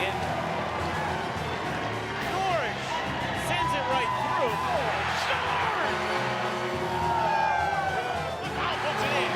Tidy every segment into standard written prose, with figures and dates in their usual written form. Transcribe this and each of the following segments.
in. Norris sends it right through. Short! Foul puts it in.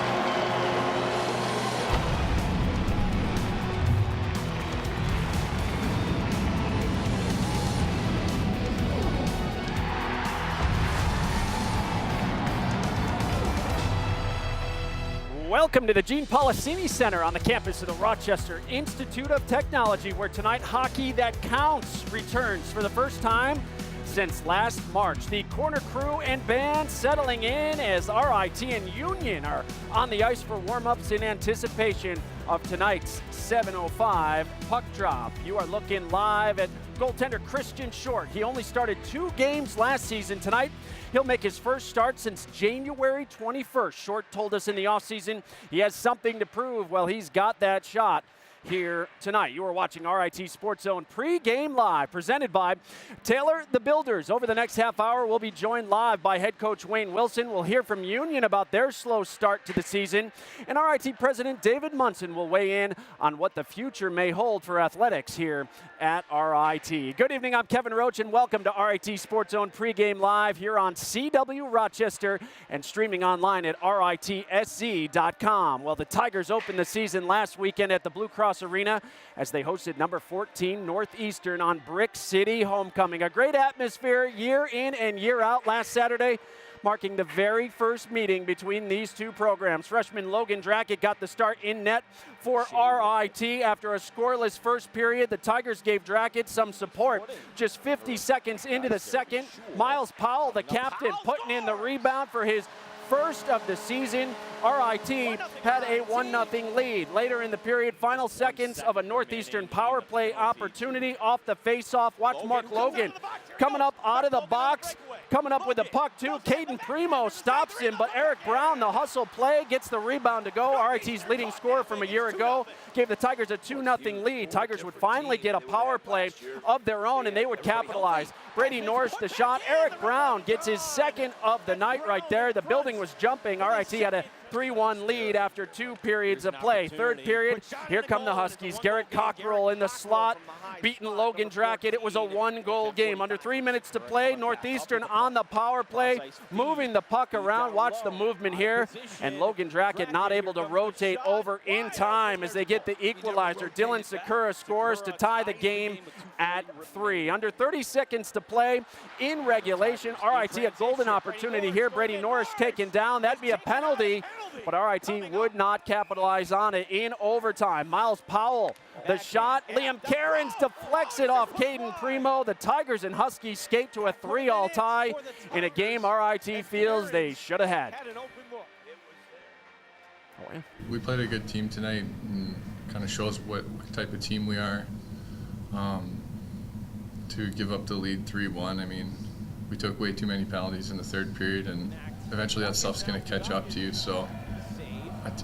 Welcome to the Gene Policini Center on the campus of the Rochester Institute of Technology, where tonight Hockey That Counts returns for the first time since last March. The corner crew and band settling in as RIT and Union are on the ice for warm-ups in anticipation of tonight's 7:05 puck drop. You are looking live at goaltender Christian Short. He only started 2 games last season. Tonight, he'll make his first start since January 21st. Short told us in the offseason he has something to prove. Well, he's got that shot here tonight. You are watching RIT SportsZone Pregame Live, presented by Taylor the Builders. Over the next half hour, we'll be joined live by head coach Wayne Wilson. We'll hear from Union about their slow start to the season. And RIT President David Munson will weigh in on what the future may hold for athletics here at RIT. Good evening, I'm Kevin Roach, and welcome to RIT SportsZone Pregame Live here on CW Rochester and streaming online at RITSZ.com. Well, the Tigers opened the season last weekend at the Blue Cross Arena as they hosted number 14 Northeastern on Brick City homecoming. A great atmosphere year in and year out last Saturday, marking the very first meeting between these two programs. Freshman Logan Drackett got the start in net for RIT. After a scoreless first period, the Tigers gave Drackett some support. Just 50 seconds into the second, Miles Powell, the captain, putting in the rebound for his first of the season. RIT had a 1-0 lead. Later in the period, final seconds of a Northeastern power play opportunity off the face-off. Watch Mark Logan coming up out of the box, coming up with the puck too. Caden Primo stops him, but Eric Brown, the hustle play, gets the rebound to go. RIT's leading scorer from a year ago gave the Tigers a 2-0 lead. Tigers would finally get a power play of their own, and they would capitalize. Brady Norris the shot. Eric Brown gets his second of the night right there. The building was jumping. RIT had a 3-1 lead after 2 periods of play. Third period, here come the Huskies. Garrett Cockrell in the slot, beating Logan Drackett. It was a 1-goal game. Under 3 minutes to play, Northeastern on the power play, moving the puck around. Watch the movement here. And Logan Drackett not able to rotate over in time as they get the equalizer. Dylan Sakura scores to tie the game at 3. Under 30 seconds to play in regulation. RIT a golden opportunity here. Brady Norris taken down. That'd be a penalty, but RIT would not capitalize on it in overtime. Miles Powell, the shot. Liam Cairns deflects it off Caden Primo. The Tigers and Huskies skate to a 3-all tie in a game RIT feels they should have had. We played a good team tonight, and kind of shows what type of team we are. To give up the lead 3-1, I mean, we took way too many penalties in the third period, and eventually that stuff's going to catch up to you. So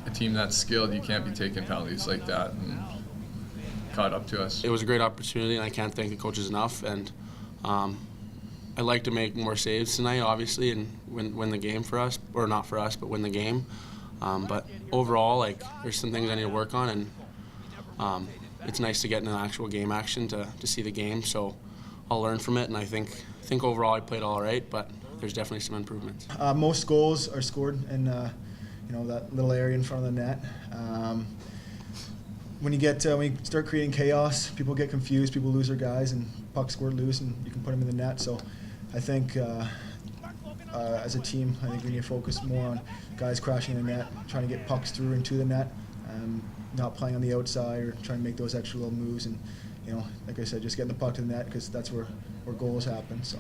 a team that's skilled, you can't be taking penalties like that, and caught up to us. It was a great opportunity, and I can't thank the coaches enough. And I'd like to make more saves tonight, obviously, and win the game for us, or not for us, but win the game. But overall, like, there's some things I need to work on, and it's nice to get in an actual game action to see the game. So I'll learn from it, and I think overall I played all right, but there's definitely some improvements. Most goals are scored in that little area in front of the net. When you start creating chaos, people get confused, people lose their guys, and pucks scored loose, and you can put them in the net. So I think as a team, I think we need to focus more on guys crashing in the net, trying to get pucks through into the net, not playing on the outside or trying to make those extra little moves. And like I said, just getting the puck to the net, because that's where goals happen. So.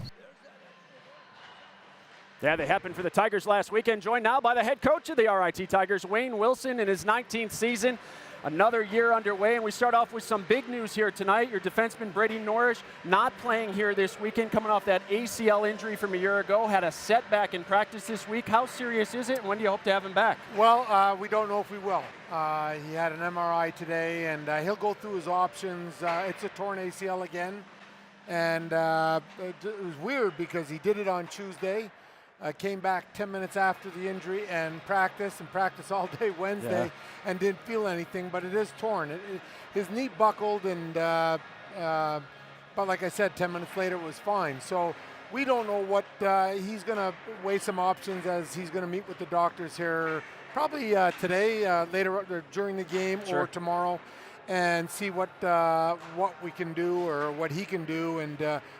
Yeah, they happened for the Tigers last weekend. Joined now by the head coach of the RIT Tigers, Wayne Wilson, in his 19th season. Another year underway, and we start off with some big news here tonight. Your defenseman, Brady Norris, not playing here this weekend, coming off that ACL injury from a year ago. Had a setback in practice this week. How serious is it, and when do you hope to have him back? Well, we don't know if we will. He had an MRI today, and he'll go through his options. It's a torn ACL again, and it was weird because he did it on Tuesday. Came back 10 minutes after the injury and practiced all day Wednesday, and didn't feel anything, but it is torn. His knee buckled, and But like I said, 10 minutes later it was fine. So we don't know what he's going to weigh some options as he's going to meet with the doctors here probably today, later during the game, Sure. or tomorrow, and see what we can do or what he can do, and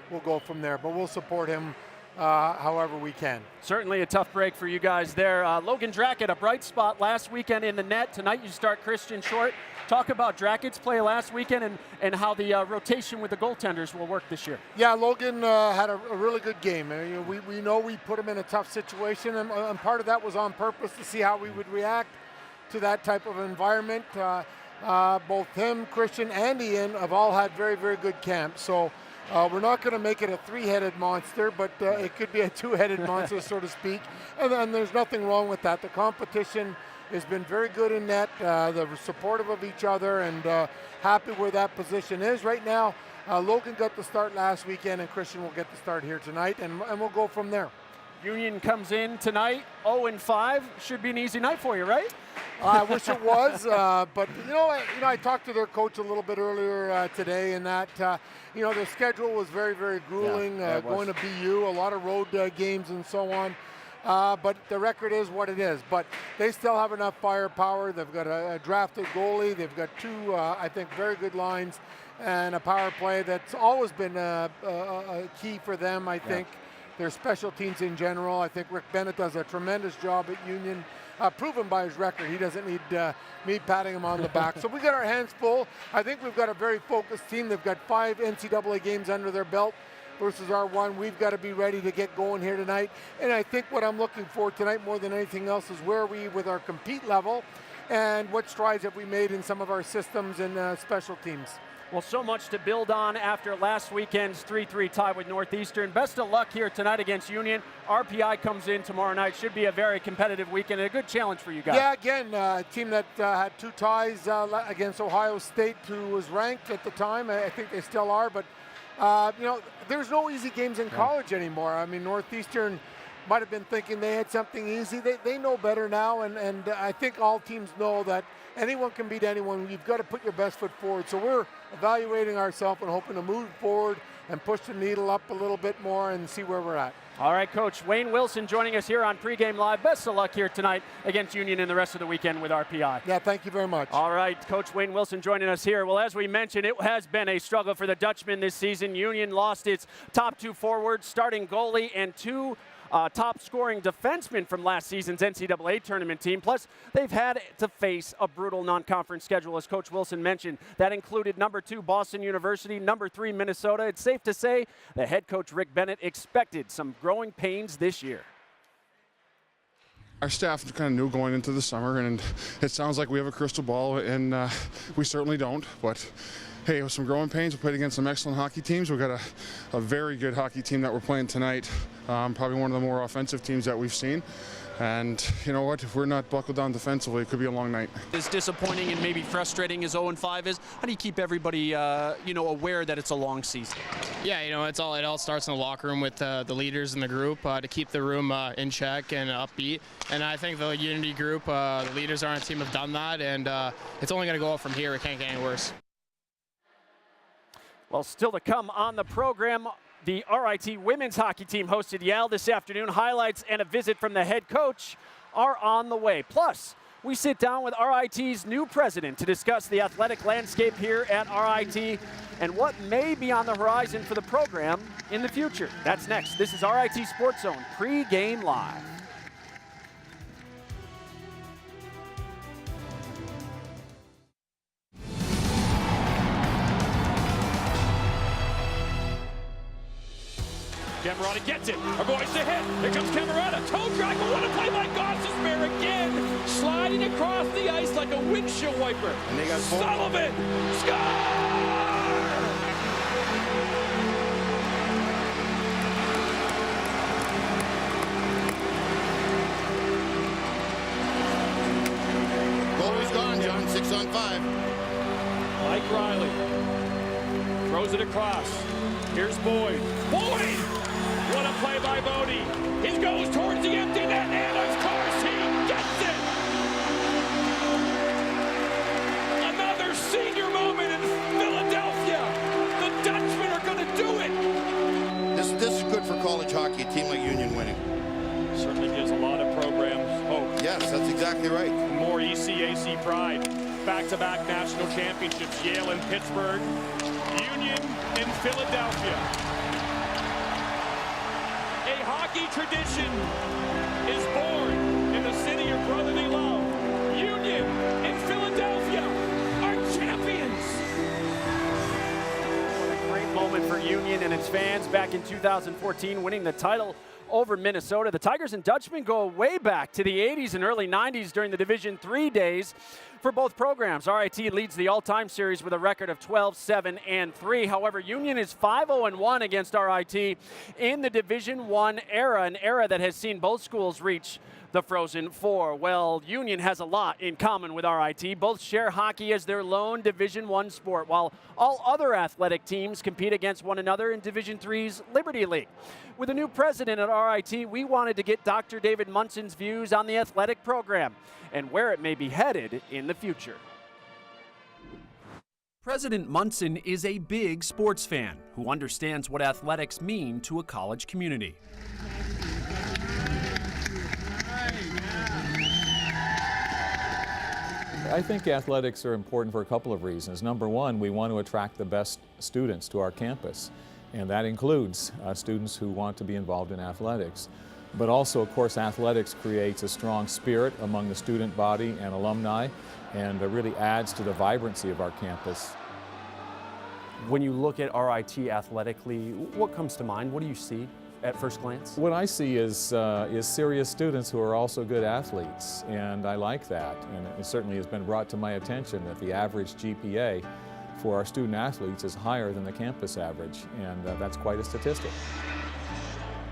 we'll go from there. But we'll support him however we can. Certainly a tough break for you guys there. Logan Drackett, a bright spot last weekend in the net. Tonight you start Christian Short. Talk about Drackett's play last weekend and how the rotation with the goaltenders will work this year. Yeah, Logan had a really good game. We know we put him in a tough situation, and part of that was on purpose to see how we would react to that type of environment. Both him, Christian, and Ian have all had very, very good camps. So we're not going to make it a three-headed monster, but it could be a two-headed monster, so to speak. And there's nothing wrong with that. The competition has been very good in net. They're supportive of each other and happy where that position is right now. Logan got the start last weekend, and Christian will get the start here tonight, and we'll go from there. Union comes in tonight, 0-5. Should be an easy night for you, right? I wish it was, but I talked to their coach a little bit earlier today, and that their schedule was very, very grueling. Yeah, going to BU, a lot of road games and so on. But the record is what it is. But they still have enough firepower. They've got a drafted goalie. They've got two, I think, very good lines and a power play that's always been a key for them, I think. Their special teams in general. I think Rick Bennett does a tremendous job at Union, proven by his record. He doesn't need me patting him on the back. So we got our hands full. I think we've got a very focused team. They've got 5 NCAA games under their belt versus our 1. We've got to be ready to get going here tonight. And I think what I'm looking for tonight more than anything else is where are we with our compete level and what strides have we made in some of our systems and special teams. Well, so much to build on after last weekend's 3-3 tie with Northeastern. Best of luck here tonight against Union. RPI comes in tomorrow night. Should be a very competitive weekend and a good challenge for you guys. Yeah, again, a team that had 2 ties against Ohio State, who was ranked at the time. I think they still are, but there's no easy games in college anymore. I mean, Northeastern might have been thinking they had something easy. They know better now, and I think all teams know that anyone can beat anyone. You've got to put your best foot forward. So we're evaluating ourselves and hoping to move forward and push the needle up a little bit more and see where we're at. All right, Coach Wayne Wilson joining us here on Pregame Live. Best of luck here tonight against Union and the rest of the weekend with RPI. Yeah, thank you very much. All right, Coach Wayne Wilson joining us here. Well, as we mentioned, it has been a struggle for the Dutchmen this season. Union lost its top 2 forwards, starting goalie, and 2 top scoring defensemen from last season's NCAA tournament team. Plus, they've had to face a brutal non-conference schedule, as Coach Wilson mentioned. That included number 2 Boston University, number 3 Minnesota. It's safe to say the head coach Rick Bennett expected some growing pains this year. Our staff kind of knew going into the summer, and it sounds like we have a crystal ball, and we certainly don't. But hey, with some growing pains, we played against some excellent hockey teams. We've got a very good hockey team that we're playing tonight. Probably one of the more offensive teams that we've seen. And you know what? If we're not buckled down defensively, it could be a long night. As disappointing and maybe frustrating as 0-5 is, how do you keep everybody, aware that it's a long season? Yeah, it all starts in the locker room with the leaders in the group to keep the room in check and upbeat. And I think the Unity group, the leaders on our team have done that, and it's only going to go up from here. It can't get any worse. Well, still to come on the program, the RIT women's hockey team hosted Yale this afternoon. Highlights and a visit from the head coach are on the way. Plus, we sit down with RIT's new president to discuss the athletic landscape here at RIT and what may be on the horizon for the program in the future. That's next. This is RIT SportsZone Pregame Live. Camerata gets it, avoids the hit. Here comes Camerata, toe drag, but what a play by Gostisbehere again. Sliding across the ice like a windshield wiper. And they got Sullivan, score! Goalie's gone, John, 6 on 5. Mike Riley throws it across. Here's Boyd. Boyd! What a play by Bodie. He goes towards the empty net, and of course he gets it! Another senior moment in Philadelphia. exactly right. More ECAC pride. Back-to-back national championships, Yale and Pittsburgh, Union in Philadelphia. A hockey tradition is born in the city of brotherly love. Union in Philadelphia are champions. What a great moment for Union and its fans back in 2014, winning the title over Minnesota. The Tigers and Dutchmen go way back to the 80s and early 90s during the Division III days for both programs. RIT leads the all-time series with a record of 12-7-3. However, Union is 5-0-1 against RIT in the Division I era, an era that has seen both schools reach the Frozen Four. Well, Union has a lot in common with RIT. Both share hockey as their lone Division I sport, while all other athletic teams compete against one another in Division III's Liberty League. With a new president at RIT, we wanted to get Dr. David Munson's views on the athletic program and where it may be headed in the future. President Munson is a big sports fan who understands what athletics mean to a college community. I think athletics are important for a couple of reasons. Number one, we want to attract the best students to our campus, and that includes students who want to be involved in athletics. But also, of course, athletics creates a strong spirit among the student body and alumni, and really adds to the vibrancy of our campus. When you look at RIT athletically, what comes to mind? What do you see at first glance? What I see is serious students who are also good athletes, and I like that. And it certainly has been brought to my attention that the average GPA for our student athletes is higher than the campus average, and that's quite a statistic.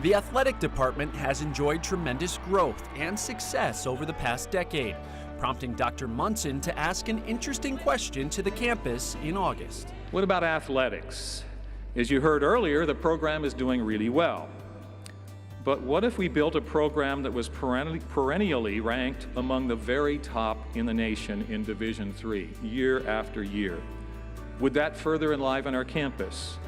The athletic department has enjoyed tremendous growth and success over the past decade, prompting Dr. Munson to ask an interesting question to the campus in August. What about athletics? As you heard earlier, the program is doing really well. But what if we built a program that was perennially ranked among the very top in the nation in Division III, year after year? Would that further enliven our campus?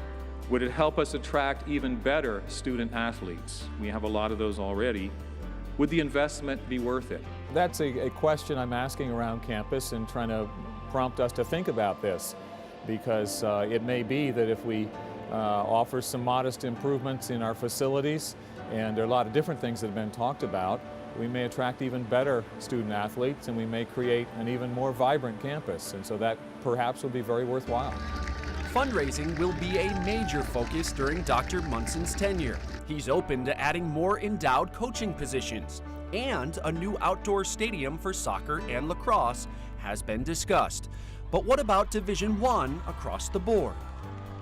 Would it help us attract even better student athletes? We have a lot of those already. Would the investment be worth it? That's a question I'm asking around campus and trying to prompt us to think about this, because it may be that if we offer some modest improvements in our facilities, and there are a lot of different things that have been talked about, we may attract even better student athletes, and we may create an even more vibrant campus, and so that perhaps will be very worthwhile. Fundraising will be a major focus during Dr. Munson's tenure. He's open to adding more endowed coaching positions, and a new outdoor stadium for soccer and lacrosse has been discussed. But what about Division I across the board?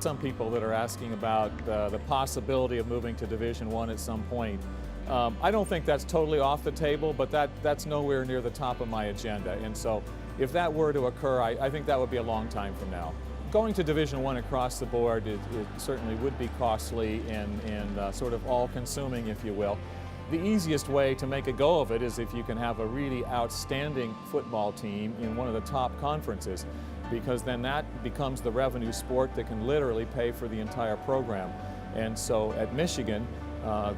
Some people that are asking about the possibility of moving to Division I at some point. I don't think that's totally off the table, but that's nowhere near the top of my agenda. And so if that were to occur, I think that would be a long time from now. Going to Division I across the board, it certainly would be costly and sort of all-consuming, if you will. The easiest way to make a go of it is if you can have a really outstanding football team in one of the top conferences, because then that becomes the revenue sport that can literally pay for the entire program. And so at Michigan,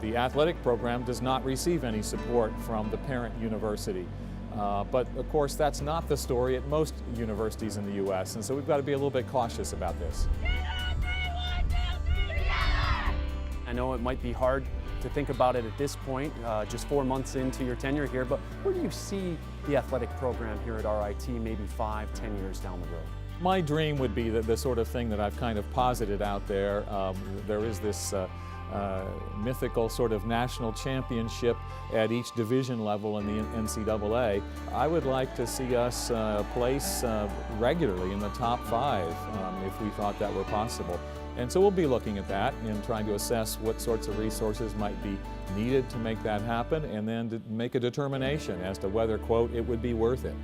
the athletic program does not receive any support from the parent university. But of course, that's not the story at most universities in the U.S., and so we've got to be a little bit cautious about this. I know it might be hard to think about it at this point, just 4 months into your tenure here, but where do you see the athletic program here at RIT maybe 5, 10 years down the road? My dream would be that the sort of thing that I've kind of posited out there. There is this mythical sort of national championship at each division level in the NCAA. I would like to see us place regularly in the top 5 if we thought that were possible. And so we'll be looking at that and trying to assess what sorts of resources might be needed to make that happen, and then to make a determination as to whether, quote, it would be worth it.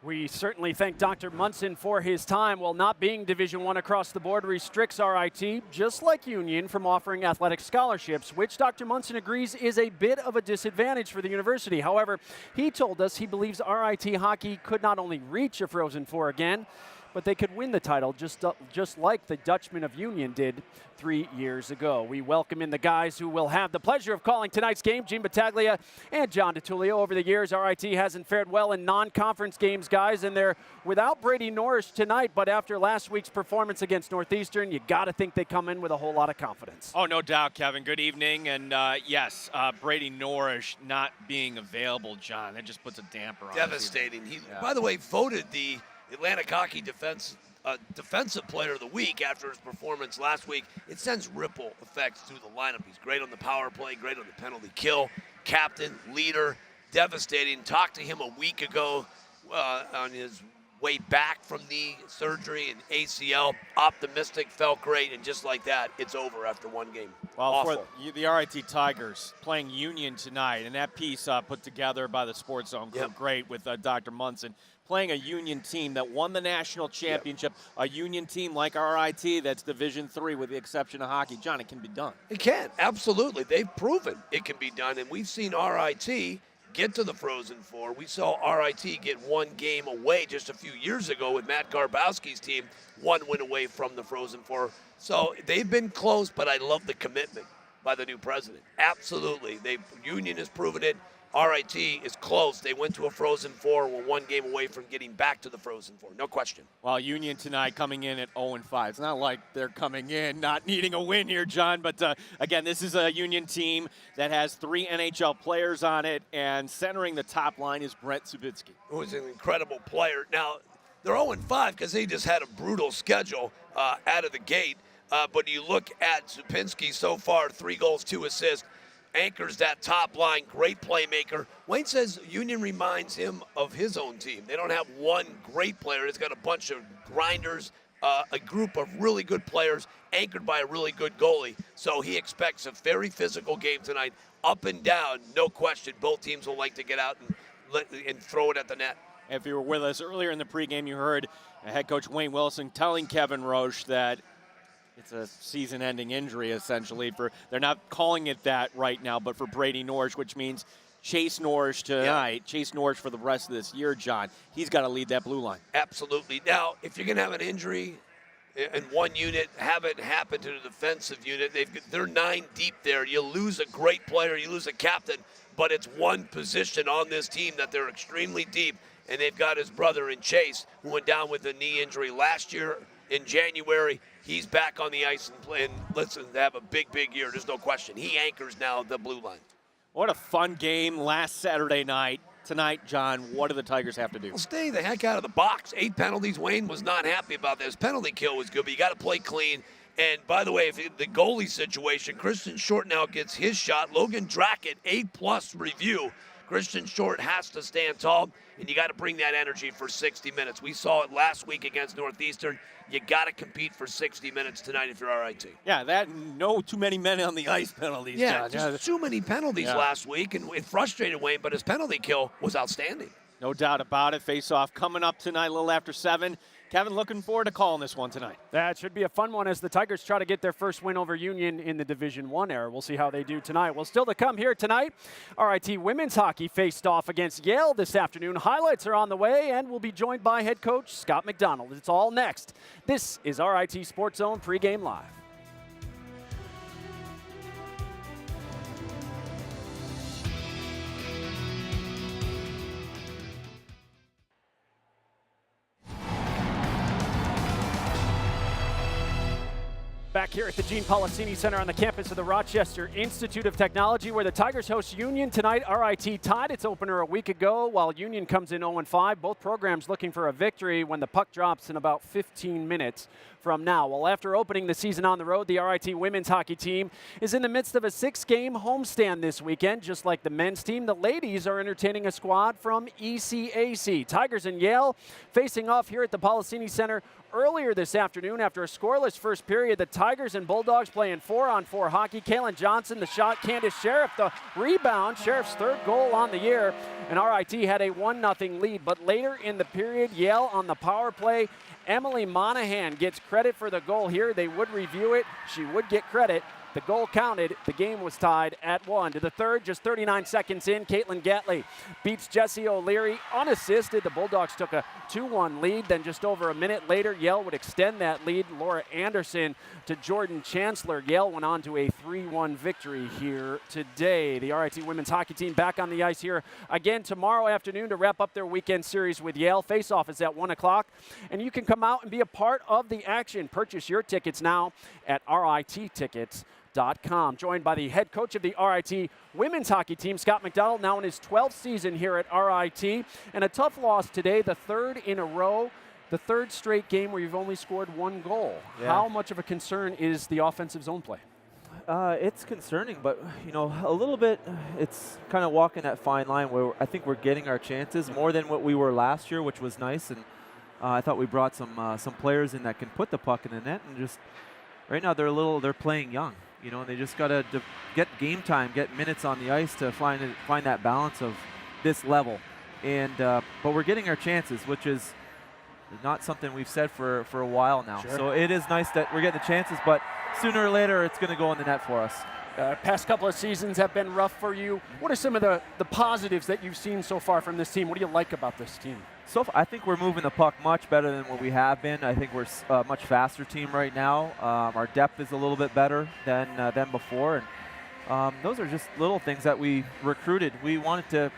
We certainly thank Dr. Munson for his time. While not being Division I across the board restricts RIT, just like Union, from offering athletic scholarships, which Dr. Munson agrees is a bit of a disadvantage for the university. However, he told us he believes RIT hockey could not only reach a Frozen Four again, but they could win the title just like the Dutchmen of Union did 3 years ago. We welcome in the guys who will have the pleasure of calling tonight's game, Gene Battaglia and John DiTullio. Over the years, RIT hasn't fared well in non-conference games, guys, and they're without Brady Norris tonight, but after last week's performance against Northeastern, you got to think they come in with a whole lot of confidence. Oh, no doubt, Kevin. Good evening. And yes, Brady Norris not being available, John, that just puts a damper on Devastating. He, by the way, voted the Atlantic Hockey Defensive Player of the Week after his performance last week. It sends ripple effects through the lineup. He's great on the power play, great on the penalty kill, captain, leader, devastating. Talked to him a week ago on his way back from knee surgery and ACL. Optimistic, felt great, and just like that, it's over after one game. Well, Awful. for the RIT Tigers playing Union tonight, and that piece put together by the SportsZone crew, great with Dr. Munson, playing a Union team that won the national championship, a Union team like RIT that's Division III with the exception of hockey. John, it can be done. It can, absolutely. They've proven it can be done, and we've seen RIT get to the Frozen Four. We saw RIT get one game away just a few years ago with Matt Garbowski's team, one win away from the Frozen Four. So they've been close, but I love the commitment by the new president. Absolutely. Union has proven it. RIT is close. They went to a Frozen Four. We're one game away from getting back to the Frozen Four. No question. Well, Union tonight coming in at 0-5. It's not like they're coming in not needing a win here, John. But, again, this is a Union team that has 3 NHL players on it, and centering the top line is Brent Subitsky. Who's an incredible player. Now, they're 0-5 because they just had a brutal schedule out of the gate. But you look at Supinski so far, 3 goals, 2 assists. Anchors that top line, great playmaker. Wayne says Union reminds him of his own team. They don't have one great player. It's got a bunch of grinders, a group of really good players anchored by a really good goalie. So he expects a very physical game tonight, up and down, no question. Both teams will like to get out and throw it at the net. If you were with us earlier in the pregame, you heard head coach Wayne Wilson telling Kevin Roche that it's a season-ending injury, essentially. They're not calling it that right now, but for Brady Norris, which means Chase Norris tonight, Chase Norris for the rest of this year, John. He's got to lead that blue line. Absolutely. Now, if you're going to have an injury in one unit, have it happen to the defensive unit. They're 9 deep there. You lose a great player, you lose a captain, but it's one position on this team that they're extremely deep, and they've got his brother in Chase, who went down with a knee injury last year in January. He's back on the ice and playing. Listen, they have a big year. There's no question. He anchors now the blue line. What a fun game last Saturday night. Tonight, John, what do the Tigers have to do? Well, stay the heck out of the box. 8 penalties. Wayne was not happy about this. Penalty kill was good, but you got to play clean. And by the way, if the goalie situation, Christian Short now gets his shot. Logan Drackett, A+ review. Christian Short has to stand tall, and you got to bring that energy for 60 minutes. We saw it last week against Northeastern. You got to compete for 60 minutes tonight if you're RIT. Yeah, no too many men on the ice penalties, Yeah, John. just too many penalties last week, and it frustrated Wayne, but his penalty kill was outstanding. No doubt about it. Face-off coming up tonight, a little after 7. Kevin, looking forward to calling this one tonight. That should be a fun one as the Tigers try to get their first win over Union in the Division I era. We'll see how they do tonight. Well, still to come here tonight, RIT women's hockey faced off against Yale this afternoon. Highlights are on the way, and we'll be joined by head coach Scott McDonald. It's all next. This is RIT SportsZone Pregame Live. Back here at the Gene Policini Center on the campus of the Rochester Institute of Technology, where the Tigers host Union tonight. RIT tied its opener a week ago, while Union comes in 0-5. Both programs looking for a victory when the puck drops in about 15 minutes from now. Well, after opening the season on the road, the RIT women's hockey team is in the midst of a 6-game homestand this weekend. Just like the men's team, the ladies are entertaining a squad from ECAC. Tigers and Yale facing off here at the Policini Center earlier this afternoon. After a scoreless first period, the Tigers and Bulldogs playing 4-on-4 hockey. Kaylin Johnson, the shot. Candace Sheriff, the rebound. Sheriff's 3rd goal on the year. And RIT had a 1-0 lead. But later in the period, Yale on the power play. Emily Monahan gets credit for the goal here. They would review it. She would get credit. The goal counted. The game was tied at 1. To the third, just 39 seconds in, Caitlin Gatley beats Jessie O'Leary unassisted. The Bulldogs took a 2-1 lead. Then just over a minute later, Yale would extend that lead. Laura Anderson to Jordan Chancellor. Yale went on to a 3-1 victory here today. The RIT women's hockey team back on the ice here again tomorrow afternoon to wrap up their weekend series with Yale. Face-off is at 1 o'clock, and you can come out and be a part of the action. Purchase your tickets now at RITtickets.com. Joined by the head coach of the RIT women's hockey team, Scott McDonald, now in his 12th season here at RIT. And a tough loss today, the third in a row, the third straight game where you've only scored 1 goal. Yeah. How much of a concern is the offensive zone play? It's concerning, but, a little bit, it's kind of walking that fine line where I think we're getting our chances more than what we were last year, which was nice. And I thought we brought some players in that can put the puck in the net, and just right now they're playing young. And they just got to get game time, get minutes on the ice to find that balance of this level. And but we're getting our chances, which is not something we've said for a while now. Sure. So it is nice that we're getting the chances, but sooner or later it's going to go in the net for us. Past couple of seasons have been rough for you. What are some of the positives that you've seen so far from this team? What do you like about this team? So I think we're moving the puck much better than what we have been. I think we're a much faster team right now. Our depth is a little bit better than before. And those are just little things that we recruited. We wanted to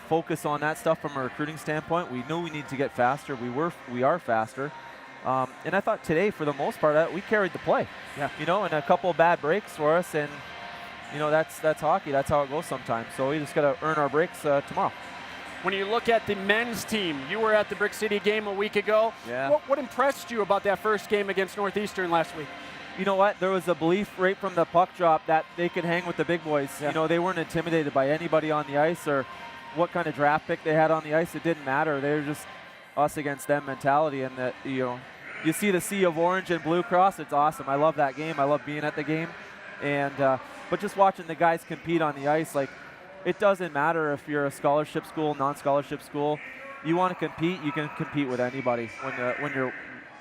focus on that stuff from a recruiting standpoint. We knew we need to get faster. We are faster. And I thought today, for the most part, we carried the play. Yeah. And a couple of bad breaks for us. And, that's hockey. That's how it goes sometimes. So we just got to earn our breaks tomorrow. When you look at the men's team, you were at the Brick City game a week ago. Yeah. What impressed you about that first game against Northeastern last week? You know what? There was a belief right from the puck drop that they could hang with the big boys. Yeah. They weren't intimidated by anybody on the ice or what kind of draft pick they had on the ice. It didn't matter. They were just us against them mentality. And that you see the sea of orange and blue cross. It's awesome. I love that game. I love being at the game. And but just watching the guys compete on the ice, it doesn't matter if you're a scholarship school, non-scholarship school. You want to compete, you can compete with anybody when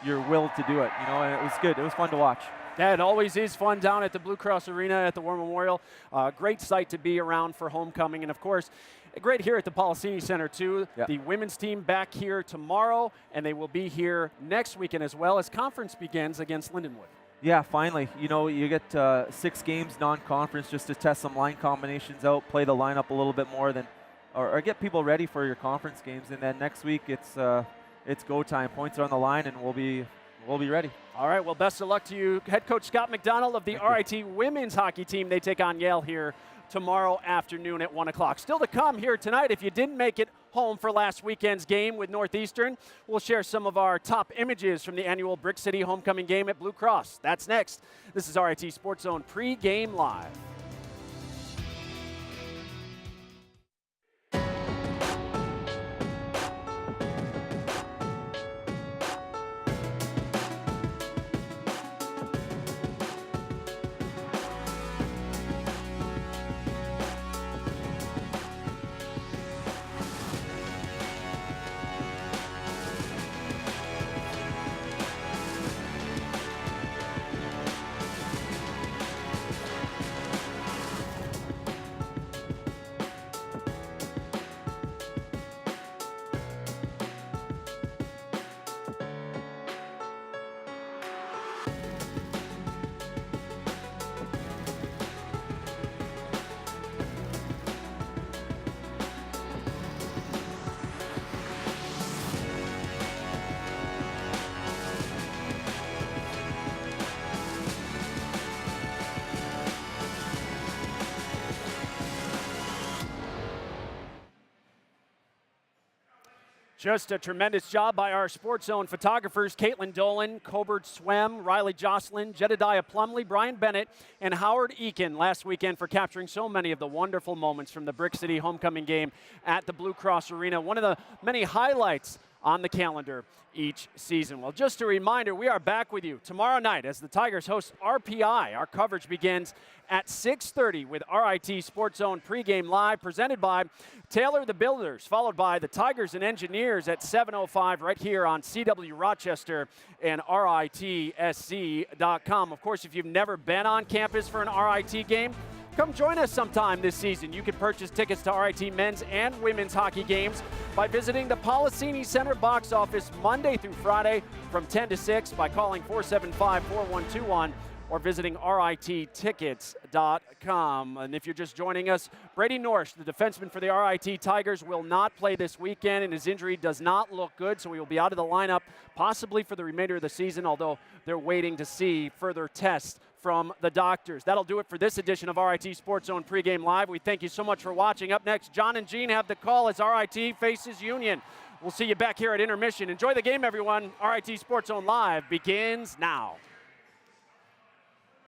you're willed to do it. And it was good. It was fun to watch. Yeah, it always is fun down at the Blue Cross Arena at the War Memorial. Great site to be around for homecoming. And, of course, great here at the Policini Center, too. Yeah. The women's team back here tomorrow, and they will be here next weekend as well as conference begins against Lindenwood. Yeah, finally. You get 6 games non-conference just to test some line combinations out, play the lineup a little bit more or get people ready for your conference games. And then next week it's go time. Points are on the line, and we'll be ready. All right, well, best of luck to you. Head coach Scott McDonald of the RIT women's hockey team. They take on Yale here tomorrow afternoon at 1 o'clock. Still to come here tonight, if you didn't make it home for last weekend's game with Northeastern, we'll share some of our top images from the annual Brick City homecoming game at Blue Cross. That's next. This is RIT SportsZone Pregame Live. Just a tremendous job by our SportsZone photographers, Caitlin Dolan, Cobert Swem, Riley Jocelyn, Jedediah Plumley, Brian Bennett, and Howard Eakin last weekend for capturing so many of the wonderful moments from the Brick City homecoming game at the Blue Cross Arena. One of the many highlights on the calendar each season. Well, just a reminder, we are back with you tomorrow night as the Tigers host RPI. Our coverage begins at 6:30 with RIT SportsZone pregame live presented by Taylor the Builders, followed by the Tigers and Engineers at 7:05 right here on CW Rochester and RITSC.com. Of course, if you've never been on campus for an RIT game, come join us sometime this season. You can purchase tickets to RIT men's and women's hockey games by visiting the Policini Center box office Monday through Friday from 10 to 6 by calling 475-4121 or visiting RITtickets.com. And if you're just joining us, Brady Norsh, the defenseman for the RIT Tigers, will not play this weekend, and his injury does not look good, so he will be out of the lineup possibly for the remainder of the season, although they're waiting to see further tests from the doctors. That'll do it for this edition of RIT SportsZone Pregame Live. We thank you so much for watching. Up next, John and Gene have the call as RIT faces Union. We'll see you back here at intermission. Enjoy the game, everyone. RIT SportsZone Live begins now.